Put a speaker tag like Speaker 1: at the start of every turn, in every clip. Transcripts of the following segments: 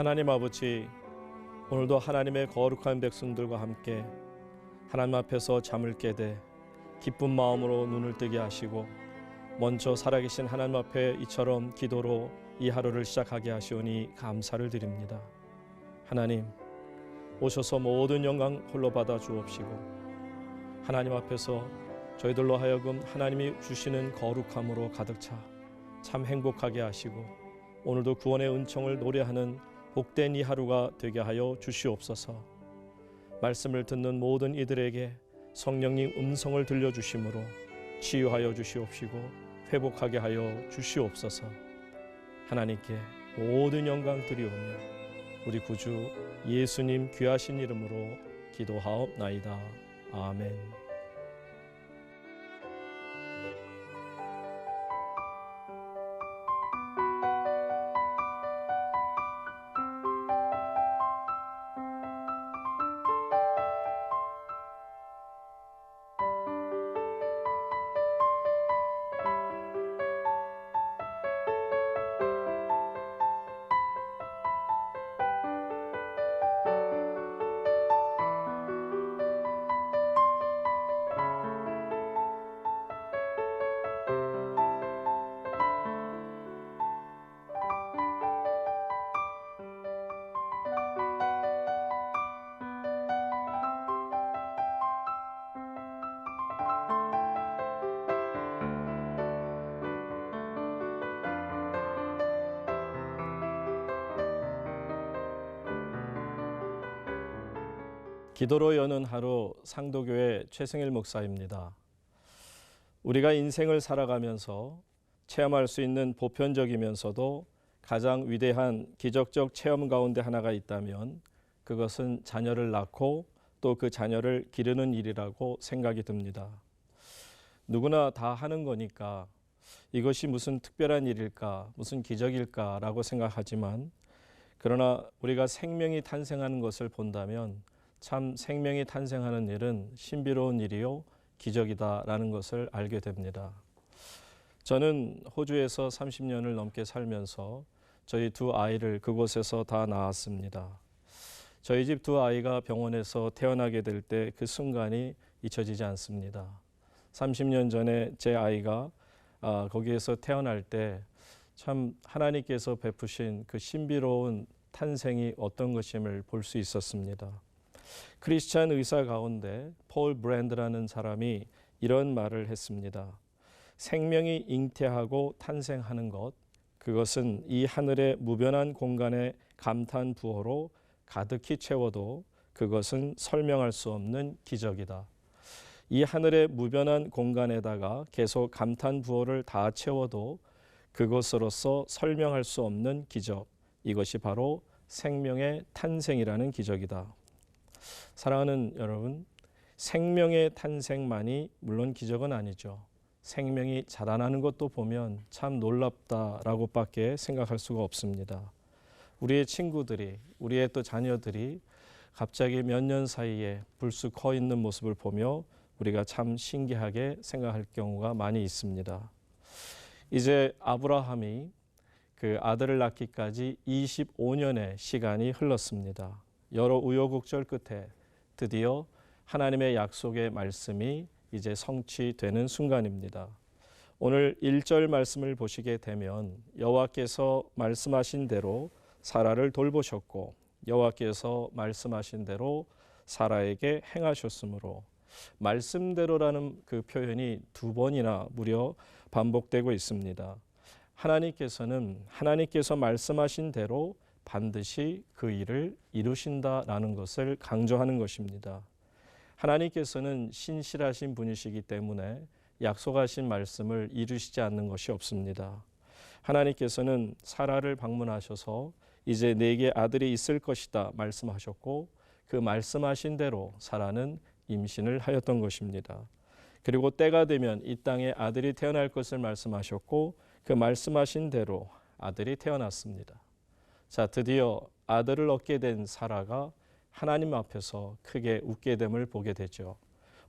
Speaker 1: 하나님 아버지, 오늘도 하나님의 거룩한 백성들과 함께 하나님 앞에서 잠을 깨되 기쁜 마음으로 눈을 뜨게 하시고 먼저 살아계신 하나님 앞에 이처럼 기도로 이 하루를 시작하게 하시오니 감사를 드립니다. 하나님, 오셔서 모든 영광 홀로 받아 주옵시고 하나님 앞에서 저희들로 하여금 하나님이 주시는 거룩함으로 가득 차 참 행복하게 하시고 오늘도 구원의 은총을 노래하는 복된 이 하루가 되게 하여 주시옵소서. 말씀을 듣는 모든 이들에게 성령님 음성을 들려주심으로 치유하여 주시옵시고 회복하게 하여 주시옵소서. 하나님께 모든 영광 드리오며 우리 구주 예수님 귀하신 이름으로 기도하옵나이다. 아멘. 기도로 여는 하루, 상도교회 최승일 목사입니다. 우리가 인생을 살아가면서 체험할 수 있는 보편적이면서도 가장 위대한 기적적 체험 가운데 하나가 있다면 그것은 자녀를 낳고 또 그 자녀를 기르는 일이라고 생각이 듭니다. 누구나 다 하는 거니까 이것이 무슨 특별한 일일까, 무슨 기적일까라고 생각하지만 그러나 우리가 생명이 탄생하는 것을 본다면 참 생명이 탄생하는 일은 신비로운 일이요 기적이다라는 것을 알게 됩니다. 저는 호주에서 30년을 넘게 살면서 저희 두 아이를 그곳에서 다 낳았습니다. 저희 집 두 아이가 병원에서 태어나게 될 때 그 순간이 잊혀지지 않습니다. 30년 전에 제 아이가 거기에서 태어날 때 참 하나님께서 베푸신 그 신비로운 탄생이 어떤 것임을 볼 수 있었습니다. 크리스찬 의사 가운데 폴 브랜드라는 사람이 이런 말을 했습니다. 생명이 잉태하고 탄생하는 것, 그것은 이 하늘의 무변한 공간의 감탄 부호로 가득히 채워도 그것은 설명할 수 없는 기적이다. 이 하늘의 무변한 공간에다가 계속 감탄 부호를 다 채워도 그것으로서 설명할 수 없는 기적, 이것이 바로 생명의 탄생이라는 기적이다. 사랑하는 여러분, 생명의 탄생만이 물론 기적은 아니죠. 생명이 자라나는 것도 보면 참 놀랍다라고 밖에 생각할 수가 없습니다. 우리의 친구들이, 우리의 또 자녀들이 갑자기 몇 년 사이에 불쑥 커 있는 모습을 보며 우리가 참 신기하게 생각할 경우가 많이 있습니다. 이제 아브라함이 그 아들을 낳기까지 25년의 시간이 흘렀습니다. 여러 우여곡절 끝에 드디어 하나님의 약속의 말씀이 이제 성취되는 순간입니다. 오늘 1절 말씀을 보시게 되면 여호와께서 말씀하신 대로 사라를 돌보셨고 여호와께서 말씀하신 대로 사라에게 행하셨으므로 말씀대로라는 그 표현이 두 번이나 무려 반복되고 있습니다. 하나님께서 말씀하신 대로 반드시 그 일을 이루신다라는 것을 강조하는 것입니다. 하나님께서는 신실하신 분이시기 때문에 약속하신 말씀을 이루시지 않는 것이 없습니다. 하나님께서는 사라를 방문하셔서 이제 내게 아들이 있을 것이다 말씀하셨고 그 말씀하신 대로 사라는 임신을 하였던 것입니다. 그리고 때가 되면 이 땅에 아들이 태어날 것을 말씀하셨고 그 말씀하신 대로 아들이 태어났습니다. 자, 드디어 아들을 얻게 된 사라가 하나님 앞에서 크게 웃게 됨을 보게 되죠.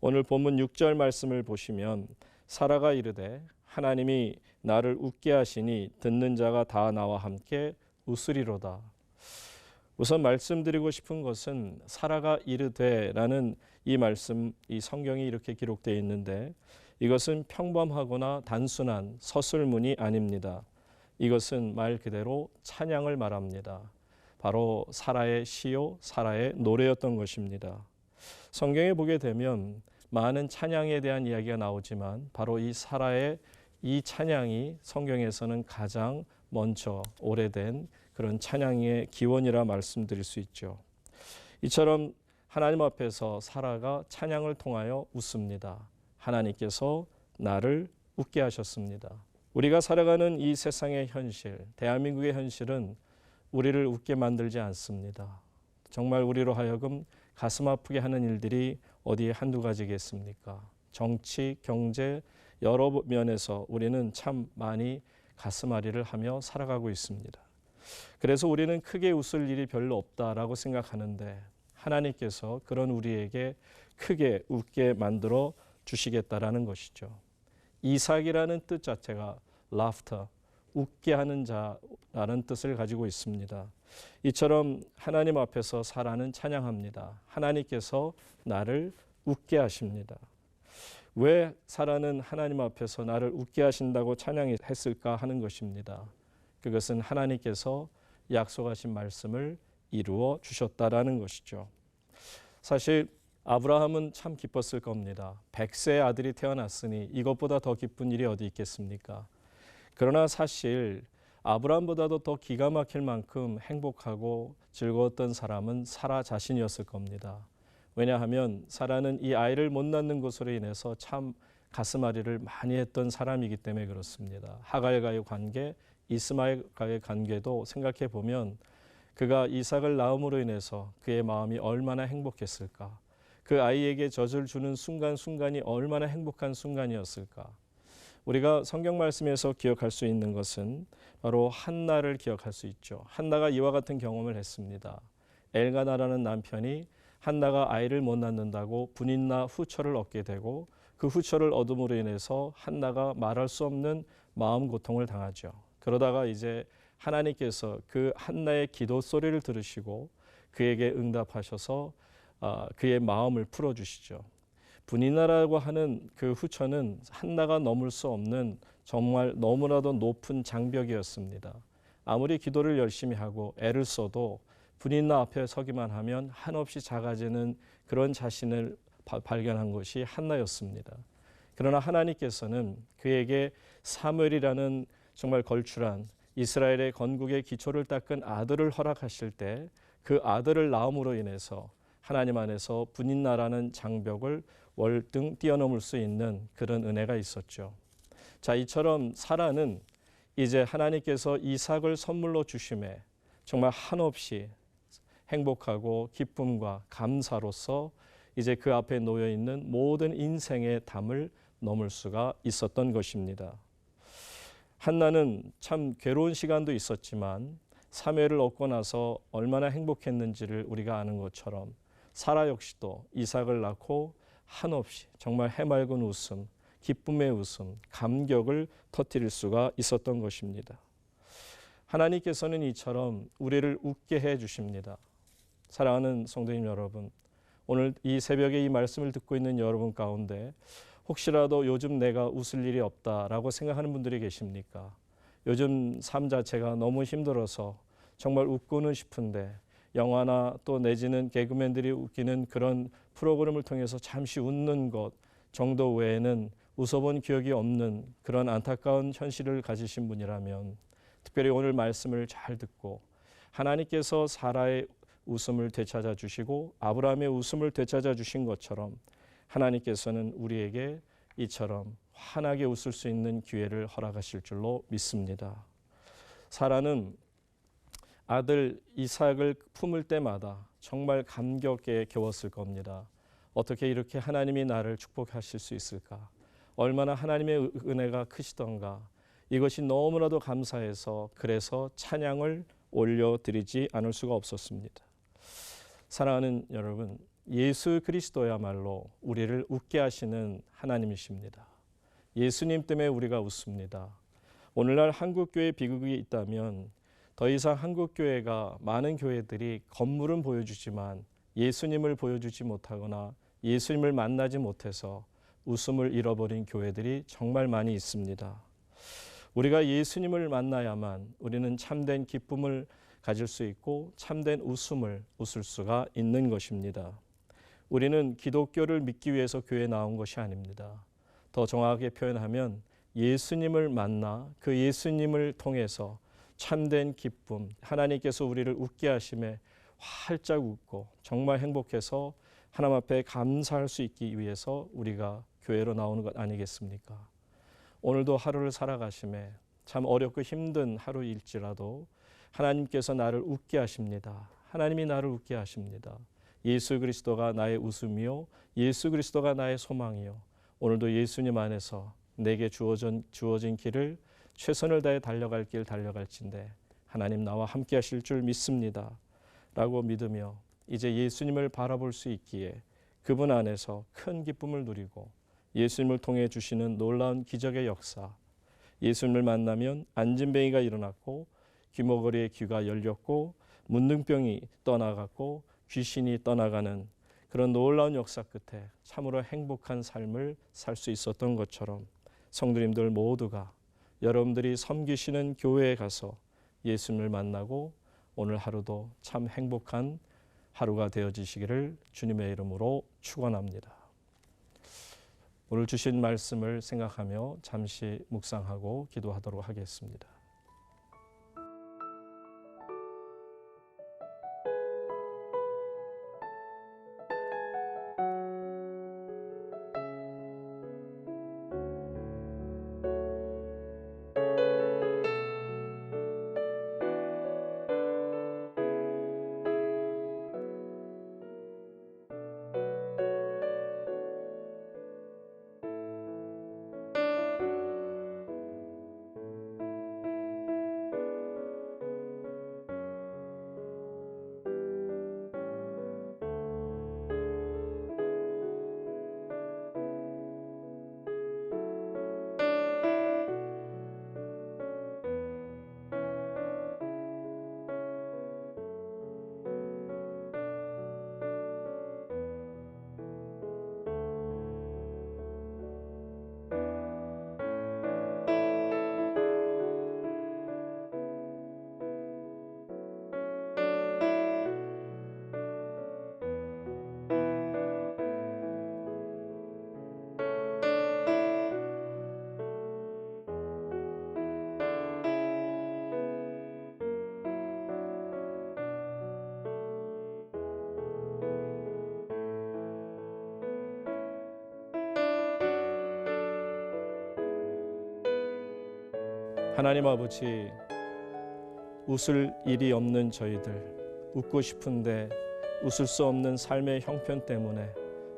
Speaker 1: 오늘 본문 6절 말씀을 보시면 사라가 이르되 하나님이 나를 웃게 하시니 듣는 자가 다 나와 함께 웃으리로다. 우선 말씀드리고 싶은 것은 사라가 이르되라는 이 말씀, 이 성경이 이렇게 기록되어 있는데 이것은 평범하거나 단순한 서술문이 아닙니다. 이것은 말 그대로 찬양을 말합니다. 바로 사라의 시요, 사라의 노래였던 것입니다. 성경에 보게 되면 많은 찬양에 대한 이야기가 나오지만 바로 이 사라의 이 찬양이 성경에서는 가장 먼저 오래된 그런 찬양의 기원이라 말씀드릴 수 있죠. 이처럼 하나님 앞에서 사라가 찬양을 통하여 웃습니다. 하나님께서 나를 웃게 하셨습니다. 우리가 살아가는 이 세상의 현실, 대한민국의 현실은 우리를 웃게 만들지 않습니다. 정말 우리로 하여금 가슴 아프게 하는 일들이 어디에 한두 가지겠습니까? 정치, 경제 여러 면에서 우리는 참 많이 가슴앓이를 하며 살아가고 있습니다. 그래서 우리는 크게 웃을 일이 별로 없다라고 생각하는데 하나님께서 그런 우리에게 크게 웃게 만들어 주시겠다라는 것이죠. 이삭이라는 뜻 자체가 laughter, 웃게 하는 자라는 뜻을 가지고 있습니다. 이처럼 하나님 앞에서 사라는 찬양합니다. 하나님께서 나를 웃게 하십니다. 왜 사라는 하나님 앞에서 나를 웃게 하신다고 찬양했을까 하는 것입니다. 그것은 하나님께서 약속하신 말씀을 이루어 주셨다라는 것이죠. 사실 아브라함은 참 기뻤을 겁니다. 100세의 아들이 태어났으니 이것보다 더 기쁜 일이 어디 있겠습니까? 그러나 사실 아브라함보다도 더 기가 막힐 만큼 행복하고 즐거웠던 사람은 사라 자신이었을 겁니다. 왜냐하면 사라는 이 아이를 못 낳는 것으로 인해서 참 가슴앓이를 많이 했던 사람이기 때문에 그렇습니다. 하갈과의 관계, 이스마엘과의 관계도 생각해 보면 그가 이삭을 낳음으로 인해서 그의 마음이 얼마나 행복했을까. 그 아이에게 젖을 주는 순간순간이 얼마나 행복한 순간이었을까. 우리가 성경 말씀에서 기억할 수 있는 것은 바로 한나를 기억할 수 있죠. 한나가 이와 같은 경험을 했습니다. 엘가나라는 남편이 한나가 아이를 못 낳는다고 분인나 후처를 얻게 되고 그 후처를 얻음으로 인해서 한나가 말할 수 없는 마음 고통을 당하죠. 그러다가 이제 하나님께서 그 한나의 기도 소리를 들으시고 그에게 응답하셔서 그의 마음을 풀어주시죠. 분이나라고 하는 그 후처는 한나가 넘을 수 없는 정말 너무나도 높은 장벽이었습니다. 아무리 기도를 열심히 하고 애를 써도 분이나 앞에 서기만 하면 한없이 작아지는 그런 자신을 발견한 것이 한나였습니다. 그러나 하나님께서는 그에게 사무엘이라는 정말 걸출한 이스라엘의 건국의 기초를 닦은 아들을 허락하실 때 그 아들을 낳음으로 인해서 하나님 안에서 분인나라는 장벽을 월등 뛰어넘을 수 있는 그런 은혜가 있었죠. 자, 이처럼 사라는 이제 하나님께서 이삭을 선물로 주심에 정말 한없이 행복하고 기쁨과 감사로서 이제 그 앞에 놓여 있는 모든 인생의 담을 넘을 수가 있었던 것입니다. 한나는 참 괴로운 시간도 있었지만 사무엘을 얻고 나서 얼마나 행복했는지를 우리가 아는 것처럼 사라 역시도 이삭을 낳고 한없이 정말 해맑은 웃음, 기쁨의 웃음, 감격을 터뜨릴 수가 있었던 것입니다. 하나님께서는 이처럼 우리를 웃게 해 주십니다. 사랑하는 성도님 여러분, 오늘 이 새벽에 이 말씀을 듣고 있는 여러분 가운데 혹시라도 요즘 내가 웃을 일이 없다라고 생각하는 분들이 계십니까? 요즘 삶 자체가 너무 힘들어서 정말 웃고는 싶은데 영화나 또 내지는 개그맨들이 웃기는 그런 프로그램을 통해서 잠시 웃는 것 정도 외에는 웃어본 기억이 없는 그런 안타까운 현실을 가지신 분이라면 특별히 오늘 말씀을 잘 듣고 하나님께서 사라의 웃음을 되찾아 주시고 아브라함의 웃음을 되찾아 주신 것처럼 하나님께서는 우리에게 이처럼 환하게 웃을 수 있는 기회를 허락하실 줄로 믿습니다. 사라는 아들 이삭을 품을 때마다 정말 감격에 겨웠을 겁니다. 어떻게 이렇게 하나님이 나를 축복하실 수 있을까? 얼마나 하나님의 은혜가 크시던가. 이것이 너무나도 감사해서 그래서 찬양을 올려드리지 않을 수가 없었습니다. 사랑하는 여러분, 예수 그리스도야말로 우리를 웃게 하시는 하나님이십니다. 예수님 때문에 우리가 웃습니다. 오늘날 한국교회 비극이 있다면 더 이상 한국교회가 많은 교회들이 건물은 보여주지만 예수님을 보여주지 못하거나 예수님을 만나지 못해서 웃음을 잃어버린 교회들이 정말 많이 있습니다. 우리가 예수님을 만나야만 우리는 참된 기쁨을 가질 수 있고 참된 웃음을 웃을 수가 있는 것입니다. 우리는 기독교를 믿기 위해서 교회에 나온 것이 아닙니다. 더 정확하게 표현하면 예수님을 만나 그 예수님을 통해서 참된 기쁨, 하나님께서 우리를 웃게 하심에 활짝 웃고 정말 행복해서 하나님 앞에 감사할 수 있기 위해서 우리가 교회로 나오는 것 아니겠습니까? 오늘도 하루를 살아가심에 참 어렵고 힘든 하루일지라도 하나님께서 나를 웃게 하십니다. 하나님이 나를 웃게 하십니다. 예수 그리스도가 나의 웃음이요 예수 그리스도가 나의 소망이요 오늘도 예수님 안에서 내게 주어진 길을 최선을 다해 달려갈 길 달려갈진대 하나님 나와 함께 하실 줄 믿습니다. 라고 믿으며 이제 예수님을 바라볼 수 있기에 그분 안에서 큰 기쁨을 누리고 예수님을 통해 주시는 놀라운 기적의 역사, 예수님을 만나면 안진뱅이가 일어났고 귀머거리의 귀가 열렸고 문둥병이 떠나갔고 귀신이 떠나가는 그런 놀라운 역사 끝에 참으로 행복한 삶을 살 수 있었던 것처럼 성도님들 모두가 여러분들이 섬기시는 교회에 가서 예수님을 만나고 오늘 하루도 참 행복한 하루가 되어지시기를 주님의 이름으로 축원합니다. 오늘 주신 말씀을 생각하며 잠시 묵상하고 기도하도록 하겠습니다. 하나님 아버지, 웃을 일이 없는 저희들, 웃고 싶은데 웃을 수 없는 삶의 형편 때문에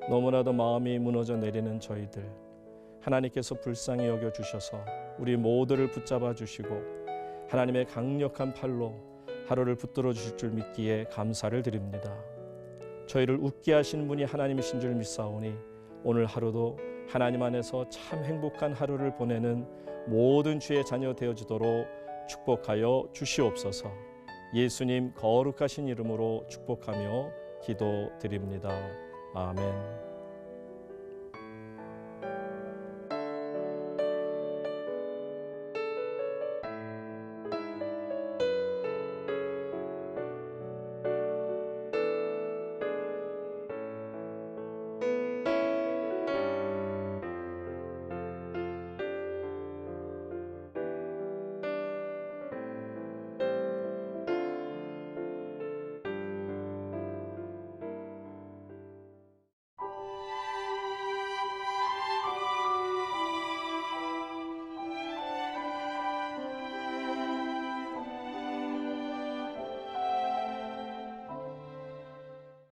Speaker 1: 너무나도 마음이 무너져 내리는 저희들, 하나님께서 불쌍히 여겨주셔서 우리 모두를 붙잡아 주시고 하나님의 강력한 팔로 하루를 붙들어 주실 줄 믿기에 감사를 드립니다. 저희를 웃게 하신 분이 하나님이신 줄 믿사오니 오늘 하루도 하나님 안에서 참 행복한 하루를 보내는 모든 주의 자녀 되어지도록 축복하여 주시옵소서. 예수님 거룩하신 이름으로 축복하며 기도드립니다. 아멘.